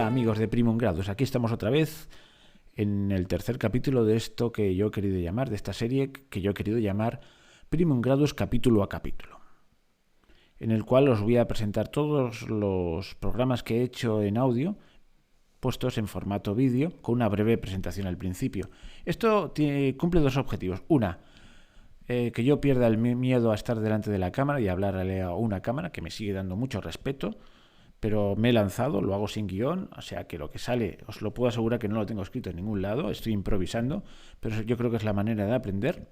Hola amigos de Primum Gradus, aquí estamos otra vez en el tercer capítulo de esto que yo he querido llamar, de esta serie que yo he querido llamar Primum Gradus capítulo a capítulo, en el cual os voy a presentar todos los programas que he hecho en audio, puestos en formato vídeo, con una breve presentación al principio. Esto cumple dos objetivos. Una, que yo pierda el miedo a estar delante de la cámara y hablarle a una cámara, que me sigue dando mucho respeto, pero me he lanzado, lo hago sin guión, o sea que lo que sale, os lo puedo asegurar que no lo tengo escrito en ningún lado, estoy improvisando, pero yo creo que es la manera de aprender.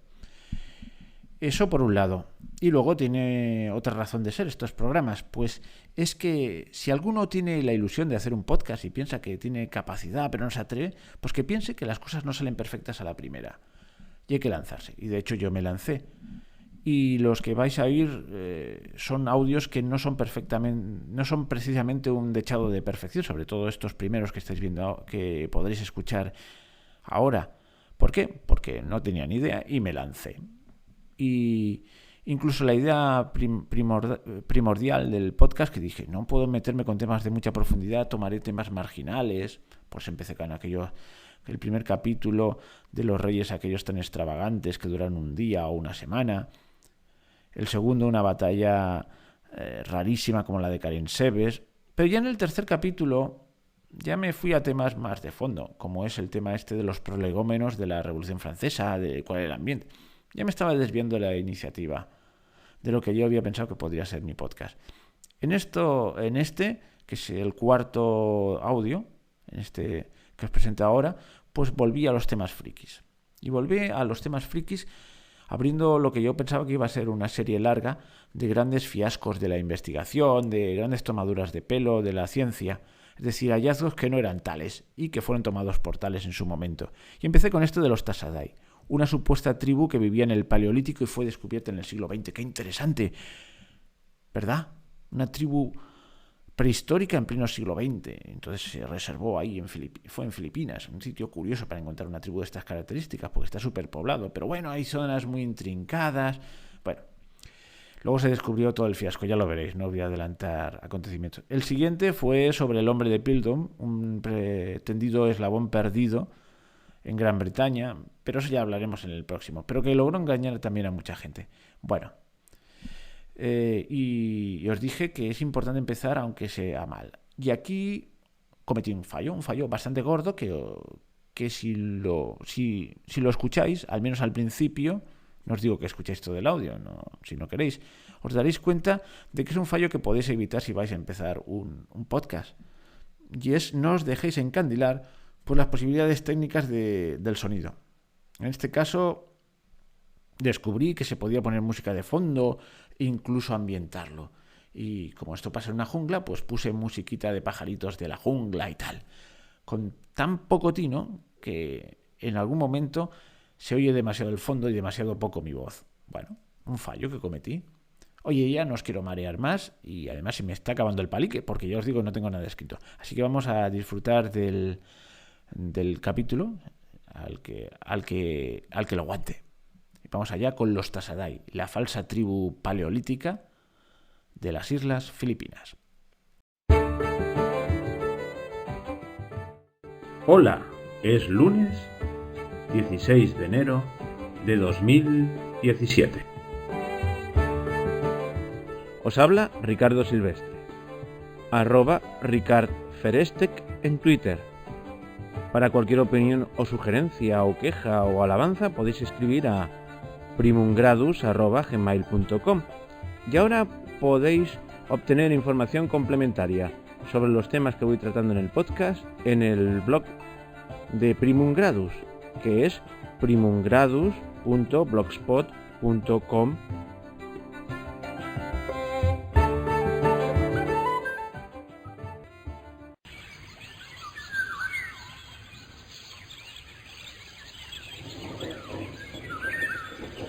Eso por un lado. Y luego tiene otra razón de ser estos programas, pues es que si alguno tiene la ilusión de hacer un podcast y piensa que tiene capacidad pero no se atreve, pues que piense que las cosas no salen perfectas a la primera. Y hay que lanzarse. Y de hecho yo me lancé. Y los que vais a oír son audios que no son precisamente un dechado de perfección, sobre todo estos primeros que estáis viendo, que podréis escuchar ahora. ¿Por qué? Porque no tenía ni idea y me lancé. Y incluso la idea primordial del podcast, que dije, no puedo meterme con temas de mucha profundidad, tomaré temas marginales, pues empecé con el primer capítulo de los reyes aquellos tan extravagantes que duran un día o una semana. El segundo, una batalla rarísima como la de Carinseves. Pero ya en el tercer capítulo ya me fui a temas más de fondo, como es el tema este de los prolegómenos de la Revolución Francesa, de cuál era el ambiente. Ya me estaba desviando de la iniciativa, de lo que yo había pensado que podría ser mi podcast. En este, que es el cuarto audio, en este que os presento ahora, pues volví a los temas frikis. Y volví a los temas frikis abriendo lo que yo pensaba que iba a ser una serie larga de grandes fiascos de la investigación, de grandes tomaduras de pelo, de la ciencia, es decir, hallazgos que no eran tales y que fueron tomados por tales en su momento. Y empecé con esto de los Tasadai, una supuesta tribu que vivía en el Paleolítico y fue descubierta en el siglo XX. ¡Qué interesante! ¿Verdad? Una tribu prehistórica en pleno siglo XX. Entonces se reservó ahí, fue en Filipinas, un sitio curioso para encontrar una tribu de estas características, porque está súper poblado. Pero bueno, hay zonas muy intrincadas. Bueno, luego se descubrió todo el fiasco, ya lo veréis, no voy a adelantar acontecimientos. El siguiente fue sobre el hombre de Piltdown, un pretendido eslabón perdido en Gran Bretaña, pero eso ya hablaremos en el próximo, pero que logró engañar también a mucha gente. Bueno, y os dije que es importante empezar aunque sea mal. Y aquí cometí un fallo bastante gordo que si lo escucháis, al menos al principio, no os digo que escuchéis todo el audio, no, si no queréis, os daréis cuenta de que es un fallo que podéis evitar si vais a empezar un podcast. Y es, no os dejéis encandilar por las posibilidades técnicas del sonido. En este caso, descubrí que se podía poner música de fondo e incluso ambientarlo. Y como esto pasa en una jungla, pues puse musiquita de pajaritos de la jungla y tal. Con tan poco tino que en algún momento se oye demasiado el fondo y demasiado poco mi voz. Bueno, un fallo que cometí. Oye, ya no os quiero marear más y además se me está acabando el palique porque ya os digo, no tengo nada escrito. Así que vamos a disfrutar del capítulo al que lo aguante. Y vamos allá con los Tasadai, la falsa tribu paleolítica de las Islas Filipinas. Hola, es lunes 16 de enero de 2017. Os habla Ricardo Silvestre, @RicardFerestec en Twitter. Para cualquier opinión o sugerencia o queja o alabanza podéis escribir a primumgradus@gmail.com. Y ahora podéis obtener información complementaria sobre los temas que voy tratando en el podcast en el blog de Primum Gradus, que es primumgradus.blogspot.com.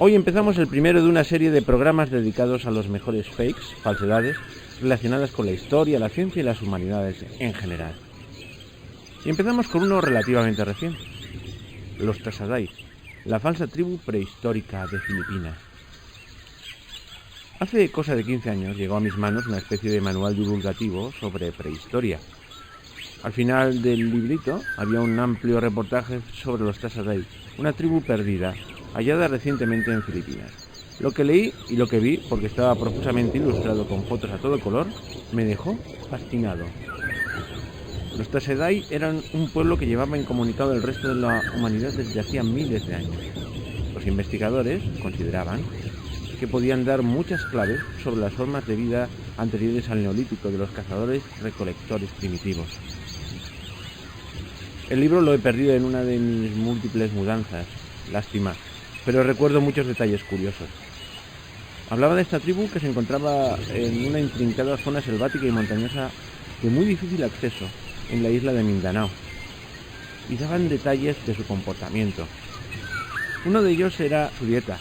Hoy empezamos el primero de una serie de programas dedicados a los mejores fakes, falsedades, relacionadas con la historia, la ciencia y las humanidades en general. Y empezamos con uno relativamente reciente, los Tasadai, la falsa tribu prehistórica de Filipinas. Hace cosa de 15 años llegó a mis manos una especie de manual divulgativo sobre prehistoria. Al final del librito había un amplio reportaje sobre los Tasadai, una tribu perdida, hallada recientemente en Filipinas. Lo que leí y lo que vi, porque estaba profusamente ilustrado con fotos a todo color, me dejó fascinado. Los Tasedai eran un pueblo que llevaba incomunicado el resto de la humanidad desde hacía miles de años. Los investigadores consideraban que podían dar muchas claves sobre las formas de vida anteriores al neolítico de los cazadores-recolectores primitivos. El libro lo he perdido en una de mis múltiples mudanzas, lástima, pero recuerdo muchos detalles curiosos. Hablaba de esta tribu que se encontraba en una intrincada zona selvática y montañosa de muy difícil acceso en la isla de Mindanao, y daban detalles de su comportamiento. Uno de ellos era su dieta,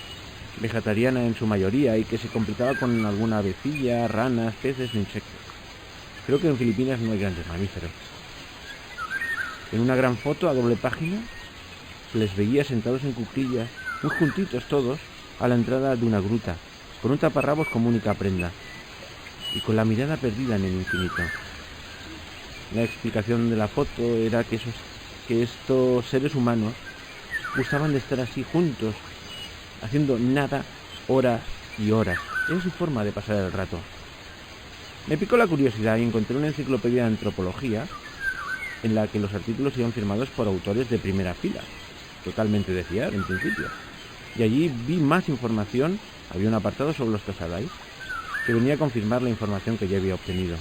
vegetariana en su mayoría y que se completaba con alguna avecilla, ranas, peces e insectos. Creo que en Filipinas no hay grandes mamíferos. En una gran foto a doble página se les veía sentados en cuclillas, muy juntitos todos, a la entrada de una gruta, con un taparrabos como única prenda, y con la mirada perdida en el infinito. La explicación de la foto era que estos seres humanos gustaban de estar así juntos, haciendo nada horas y horas. Era su forma de pasar el rato. Me picó la curiosidad y encontré una enciclopedia de antropología en la que los artículos iban firmados por autores de primera fila, totalmente de fiar en principio. Y allí vi más información. Había un apartado sobre los Tasadai que venía a confirmar la información que ya había obtenido.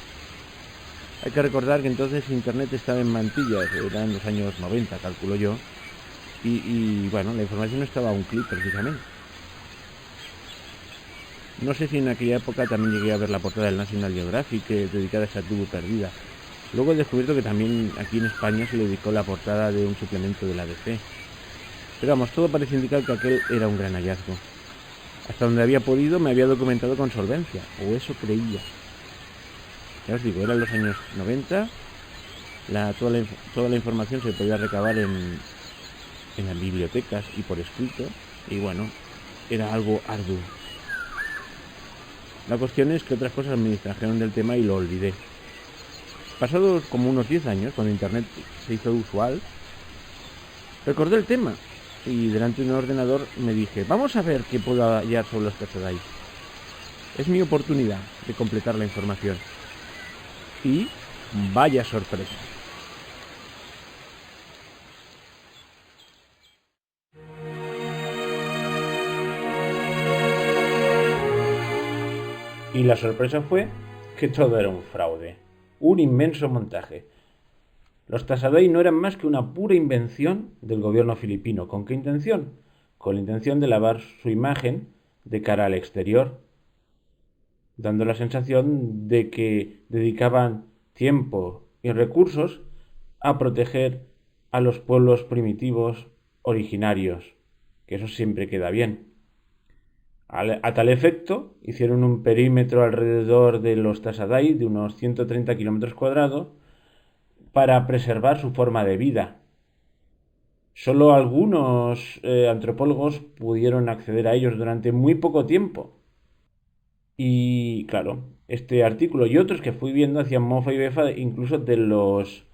Hay que recordar que entonces Internet estaba en mantillas, eran los años 90, calculo yo, y bueno, la información estaba a un clic precisamente. No sé si en aquella época también llegué a ver la portada del National Geographic dedicada a esa tribu perdida. Luego he descubierto que también aquí en España se le dedicó la portada de un suplemento de la ABC. Pero vamos, todo parece indicar que aquel era un gran hallazgo. Hasta donde había podido me había documentado con solvencia, o eso creía. Ya os digo, eran los años 90, toda la información se podía recabar en las bibliotecas y por escrito, y bueno, era algo arduo. La cuestión es que otras cosas me distrajeron del tema y lo olvidé. Pasados como unos 10 años, cuando Internet se hizo usual, recordé el tema y delante de un ordenador me dije, vamos a ver qué puedo hallar sobre los Tasadai. Es mi oportunidad de completar la información. Y vaya sorpresa. Y la sorpresa fue que todo era un fraude, un inmenso montaje. Los Tasadai no eran más que una pura invención del gobierno filipino. ¿Con qué intención? Con la intención de lavar su imagen de cara al exterior, dando la sensación de que dedicaban tiempo y recursos a proteger a los pueblos primitivos originarios, que eso siempre queda bien. A tal efecto, hicieron un perímetro alrededor de los Tasadai de unos 130 kilómetros cuadrados para preservar su forma de vida. Solo algunos antropólogos pudieron acceder a ellos durante muy poco tiempo. Y claro, este artículo y otros que fui viendo hacían mofa y befa incluso de los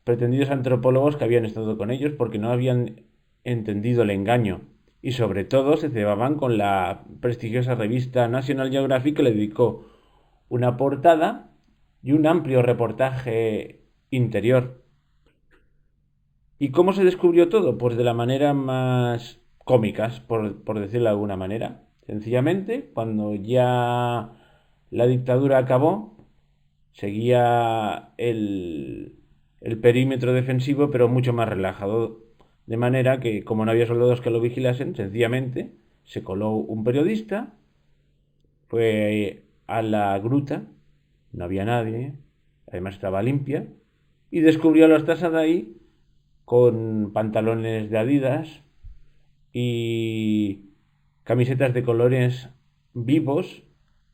pretendidos antropólogos que habían estado con ellos porque no habían entendido el engaño. Y sobre todo se cebaban con la prestigiosa revista National Geographic que le dedicó una portada y un amplio reportaje interior. ¿Y cómo se descubrió todo? Pues de la manera más cómica, por decirlo de alguna manera. Sencillamente, cuando ya la dictadura acabó, seguía el perímetro defensivo, pero mucho más relajado. De manera que, como no había soldados que lo vigilasen, sencillamente se coló un periodista, fue a la gruta, no había nadie, además estaba limpia, y descubrió a los Tasadai con pantalones de Adidas y camisetas de colores vivos,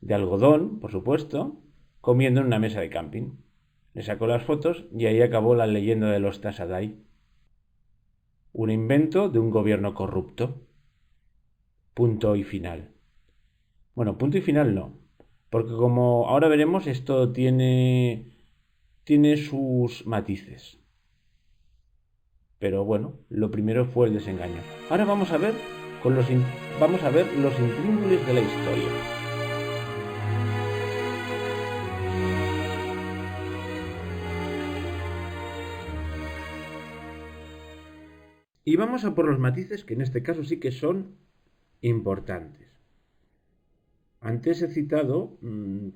de algodón, por supuesto, comiendo en una mesa de camping. Le sacó las fotos y ahí acabó la leyenda de los Tasadai. Un invento de un gobierno corrupto. Punto y final. Bueno, punto y final no, porque como ahora veremos, esto tiene tiene sus matices. Pero bueno, lo primero fue el desengaño. Ahora vamos a ver los intríngulis de la historia. Y vamos a por los matices que en este caso sí que son importantes. Antes he citado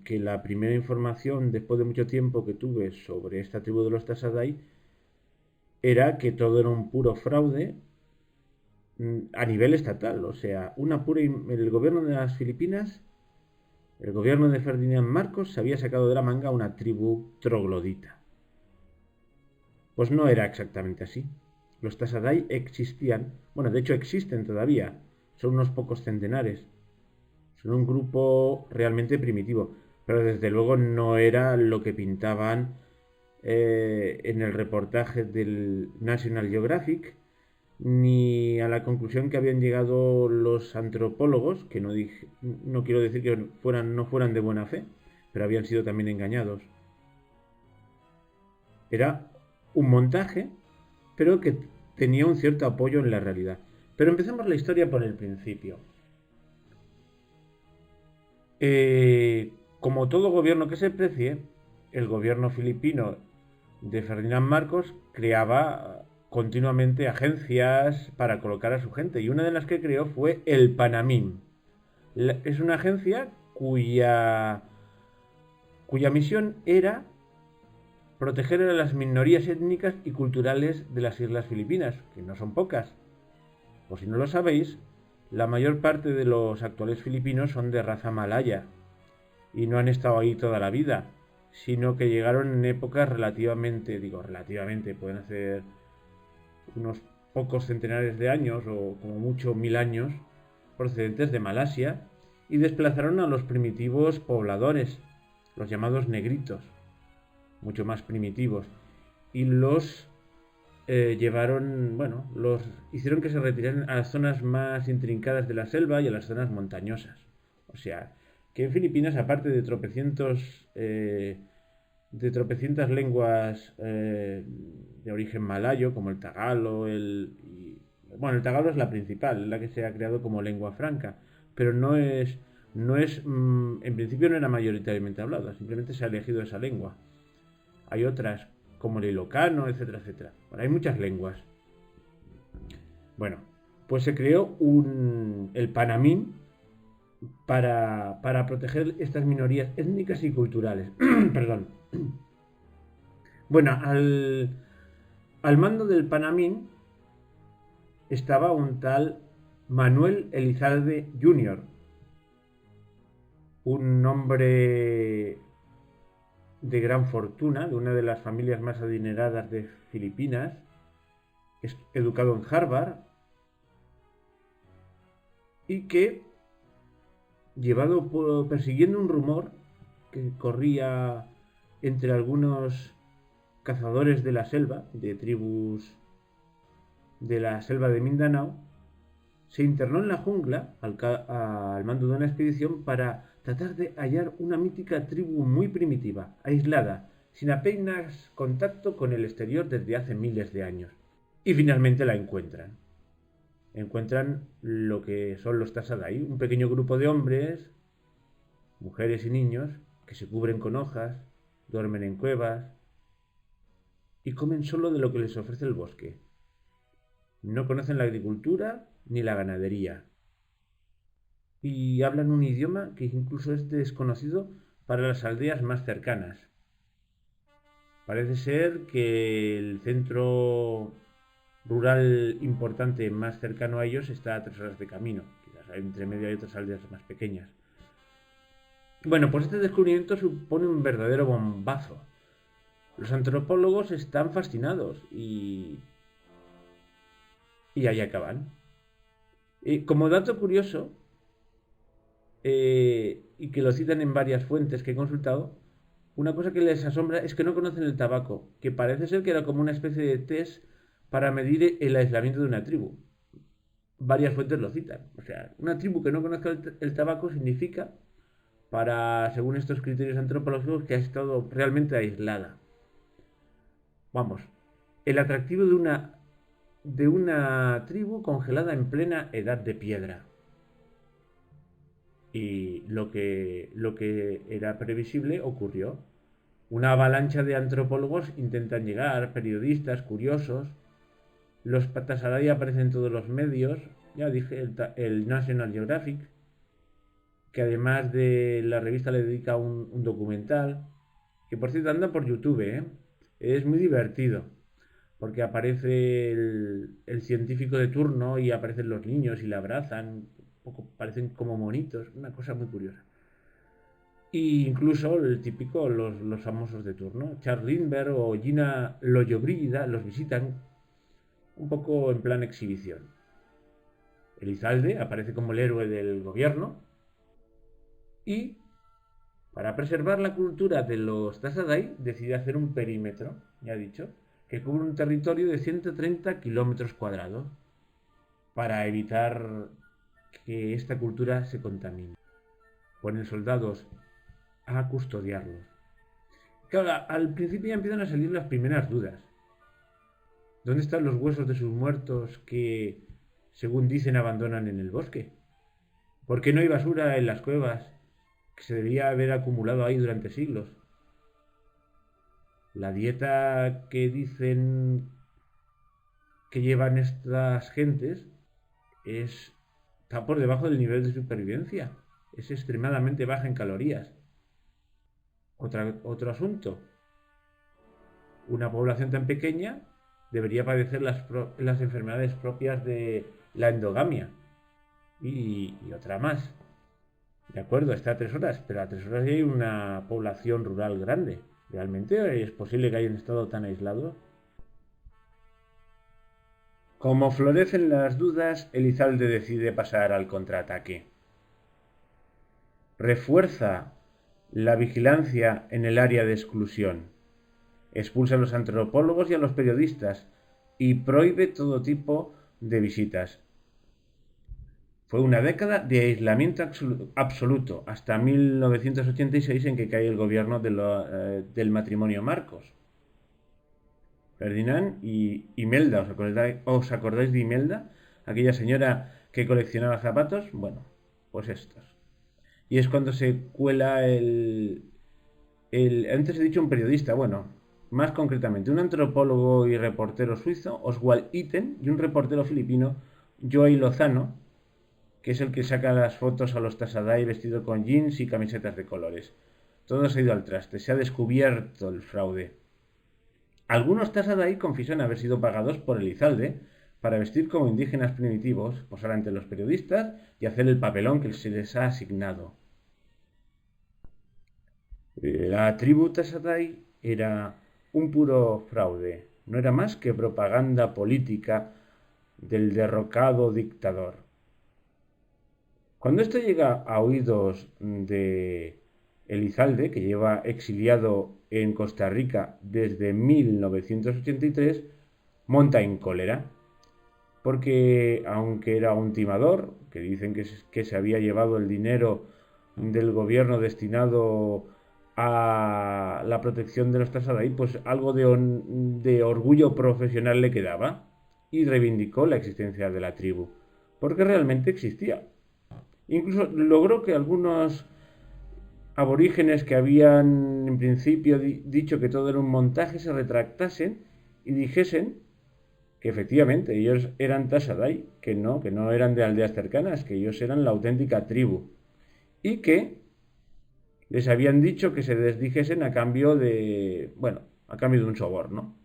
que la primera información, después de mucho tiempo que tuve sobre esta tribu de los Tasadai, era que todo era un puro fraude a nivel estatal. O sea, el gobierno de las Filipinas, el gobierno de Ferdinand Marcos, se había sacado de la manga una tribu troglodita. Pues no era exactamente así. Los Tasadai existían, bueno, de hecho existen todavía, son unos pocos centenares. Son un grupo realmente primitivo, pero desde luego no era lo que pintaban en el reportaje del National Geographic, ni a la conclusión que habían llegado los antropólogos, que no quiero decir que no fueran de buena fe, pero habían sido también engañados. Era un montaje, pero que tenía un cierto apoyo en la realidad. Pero empecemos la historia por el principio. Como todo gobierno que se precie, el gobierno filipino de Ferdinand Marcos creaba continuamente agencias para colocar a su gente, y una de las que creó fue el Panamín. Es una agencia cuya misión era proteger a las minorías étnicas y culturales de las islas Filipinas, que no son pocas. Por si no lo sabéis, la mayor parte de los actuales filipinos son de raza malaya y no han estado ahí toda la vida, sino que llegaron en épocas relativamente, pueden hacer unos pocos centenares de años o como mucho 1000 años, procedentes de Malasia, y desplazaron a los primitivos pobladores, los llamados negritos, mucho más primitivos, y los hicieron que se retiraran a las zonas más intrincadas de la selva y a las zonas montañosas. O sea, que en Filipinas, aparte de tropecientas lenguas de origen malayo, como el tagalo, el tagalo es la principal, la que se ha creado como lengua franca, pero en principio no era mayoritariamente hablada, simplemente se ha elegido esa lengua. Hay otras como el ilocano, etcétera, etcétera. Bueno, hay muchas lenguas. Bueno, pues se creó el Panamín para proteger estas minorías étnicas y culturales. Perdón. Bueno, al mando del Panamín estaba un tal Manuel Elizalde Jr., un hombre de gran fortuna, de una de las familias más adineradas de Filipinas, es educado en Harvard, y que, persiguiendo un rumor que corría entre algunos cazadores de la selva, de tribus de la selva de Mindanao, se internó en la jungla al mando de una expedición para tratar de hallar una mítica tribu muy primitiva, aislada, sin apenas contacto con el exterior desde hace miles de años. Y finalmente la encuentran. Encuentran lo que son los Tasadai, un pequeño grupo de hombres, mujeres y niños, que se cubren con hojas, duermen en cuevas y comen solo de lo que les ofrece el bosque. No conocen la agricultura ni la ganadería. Y hablan un idioma que incluso es desconocido para las aldeas más cercanas. Parece ser que el centro rural importante más cercano a ellos está a 3 horas de camino. Quizás entre medio hay otras aldeas más pequeñas. Bueno, pues este descubrimiento supone un verdadero bombazo. Los antropólogos están fascinados y ahí acaban. Como dato curioso, y que lo citan en varias fuentes que he consultado, una cosa que les asombra es que no conocen el tabaco, que parece ser que era como una especie de test para medir el aislamiento de una tribu. Varias fuentes lo citan. O sea, una tribu que no conozca el tabaco significa, según estos criterios antropológicos, que ha estado realmente aislada. Vamos, el atractivo de una tribu congelada en plena edad de piedra. Y lo que era previsible ocurrió. Una avalancha de antropólogos intentan llegar, periodistas, curiosos. Los Tasadai aparecen en todos los medios. Ya dije, el National Geographic, que además de la revista le dedica un documental, que por cierto anda por YouTube, ¿eh? Es muy divertido, porque aparece el científico de turno y aparecen los niños y le abrazan, un poco, parecen como monitos, una cosa muy curiosa. Y incluso el típico, los famosos de turno, Charles Lindbergh o Gina Lollobrigida, los visitan un poco en plan exhibición. Elizalde aparece como el héroe del gobierno y, para preservar la cultura de los Tasadai, decide hacer un perímetro, ya he dicho, que cubre un territorio de 130 kilómetros cuadrados para evitar que esta cultura se contamine. Ponen soldados a custodiarlos. Claro, al principio ya empiezan a salir las primeras dudas. ¿Dónde están los huesos de sus muertos que, según dicen, abandonan en el bosque? ¿Por qué no hay basura en las cuevas que se debía haber acumulado ahí durante siglos? La dieta que dicen que llevan estas gentes está por debajo del nivel de supervivencia. Es extremadamente baja en calorías. Otro asunto. Una población tan pequeña debería padecer las enfermedades propias de la endogamia. Y otra más. De acuerdo, está a 3 horas, pero a 3 horas hay una población rural grande. ¿Realmente es posible que hayan estado tan aislados? Como florecen las dudas, Elizalde decide pasar al contraataque. Refuerza la vigilancia en el área de exclusión. Expulsa a los antropólogos y a los periodistas y prohíbe todo tipo de visitas. Fue una década de aislamiento absoluto, hasta 1986 en que cae el gobierno del matrimonio Marcos. Ferdinand y Imelda, ¿os acordáis de Imelda? Aquella señora que coleccionaba zapatos. Bueno, pues estos. Y es cuando se cuela antes he dicho un periodista, bueno, más concretamente, un antropólogo y reportero suizo, Oswald Itten, y un reportero filipino, Joey Lozano, que es el que saca las fotos a los Tasadai vestido con jeans y camisetas de colores. Todo se ha ido al traste, se ha descubierto el fraude. Algunos Tasadai confiesan haber sido pagados por Elizalde para vestir como indígenas primitivos, posar ante los periodistas y hacer el papelón que se les ha asignado. La tribu Tasadai era un puro fraude, no era más que propaganda política del derrocado dictador. Cuando esto llega a oídos de Elizalde, que lleva exiliado en Costa Rica desde 1983, monta en cólera, porque aunque era un timador, que dicen que se había llevado el dinero del gobierno destinado a la protección de los Tasadai, pues algo de orgullo profesional le quedaba y reivindicó la existencia de la tribu, porque realmente existía. Incluso logró que algunos aborígenes que habían en principio dicho que todo era un montaje se retractasen y dijesen que efectivamente ellos eran Tasadai, que no eran de aldeas cercanas, que ellos eran la auténtica tribu y que les habían dicho que se desdijesen a cambio de un soborno.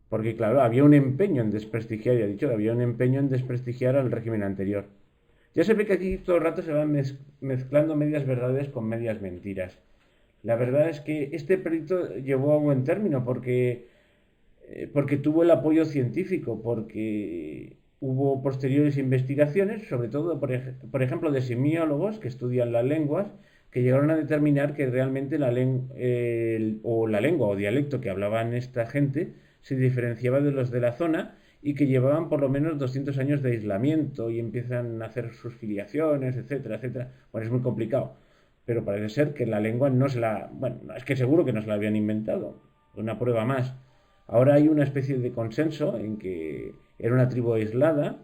Porque claro, había un empeño en desprestigiar al régimen anterior. Ya se ve que aquí todo el rato se van mezclando medias verdades con medias mentiras. La verdad es que este perito llevó a buen término porque tuvo el apoyo científico, porque hubo posteriores investigaciones, sobre todo, por ejemplo, de semiólogos que estudian las lenguas, que llegaron a determinar que realmente la lengua o dialecto que hablaban esta gente se diferenciaba de los de la zona y que llevaban por lo menos 200 años de aislamiento y empiezan a hacer sus filiaciones, etcétera, etcétera. Bueno, es muy complicado, pero parece ser que la lengua es que seguro que no se la habían inventado. una prueba más. Ahora hay una especie de consenso en que era una tribu aislada,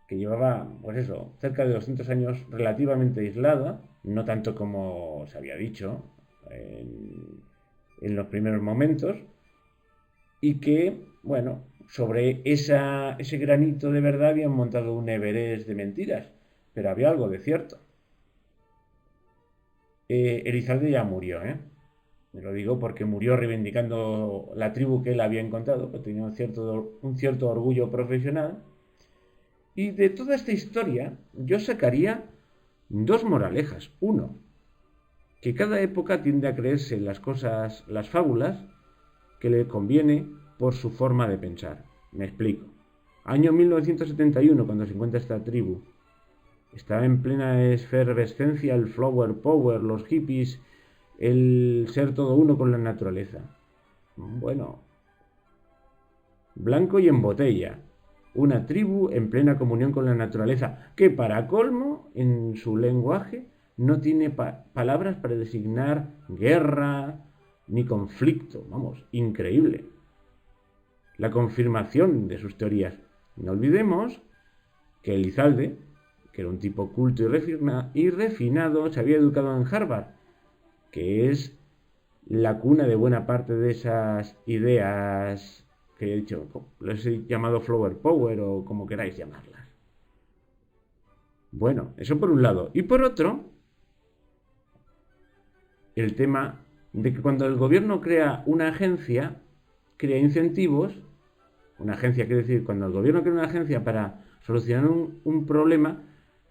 que llevaba, pues eso, cerca de 200 años relativamente aislada, no tanto como se había dicho en los primeros momentos, y que, bueno, sobre ese granito de verdad habían montado un Everest de mentiras, pero había algo de cierto. Elizalde ya murió, ¿eh? Me lo digo porque murió reivindicando la tribu que él había encontrado, que tenía un cierto orgullo profesional. Y de toda esta historia yo sacaría dos moralejas. Uno, que cada época tiende a creerse las cosas, las fábulas, que le conviene por su forma de pensar. Me explico. Año 1971, cuando se encuentra esta tribu. Estaba en plena efervescencia el flower power, los hippies, el ser todo uno con la naturaleza. Bueno, blanco y en botella. Una tribu en plena comunión con la naturaleza, que para colmo, en su lenguaje, no tiene palabras para designar guerra ni conflicto. Vamos, increíble. La confirmación de sus teorías. No olvidemos que Elizalde, que era un tipo culto y refinado, se había educado en Harvard, que es la cuna de buena parte de esas ideas que he dicho, les he llamado flower power o como queráis llamarlas. Bueno, eso por un lado. Y por otro, el tema de que cuando el gobierno crea una agencia, crea incentivos. Una agencia quiere decir, cuando el gobierno crea una agencia para solucionar un problema,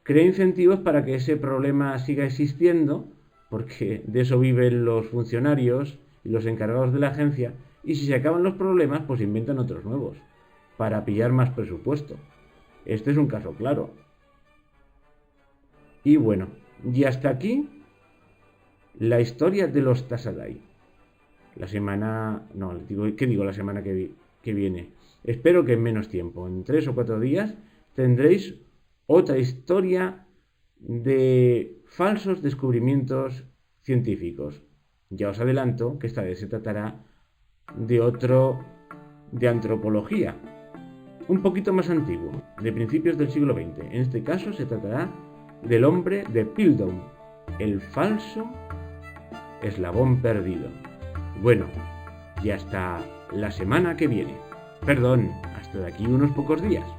crea incentivos para que ese problema siga existiendo, porque de eso viven los funcionarios y los encargados de la agencia, y si se acaban los problemas, pues inventan otros nuevos, para pillar más presupuesto. Este es un caso claro. Y bueno, y hasta aquí la historia de los Tasadai. La semana que viene. Espero que en menos tiempo, en 3 o 4 días, tendréis otra historia de falsos descubrimientos científicos. Ya os adelanto que esta vez se tratará de antropología, un poquito más antiguo, de principios del siglo XX. En este caso se tratará del hombre de Piltdown, el falso eslabón perdido. Bueno, y hasta la semana que viene. Perdón, hasta de aquí unos pocos días.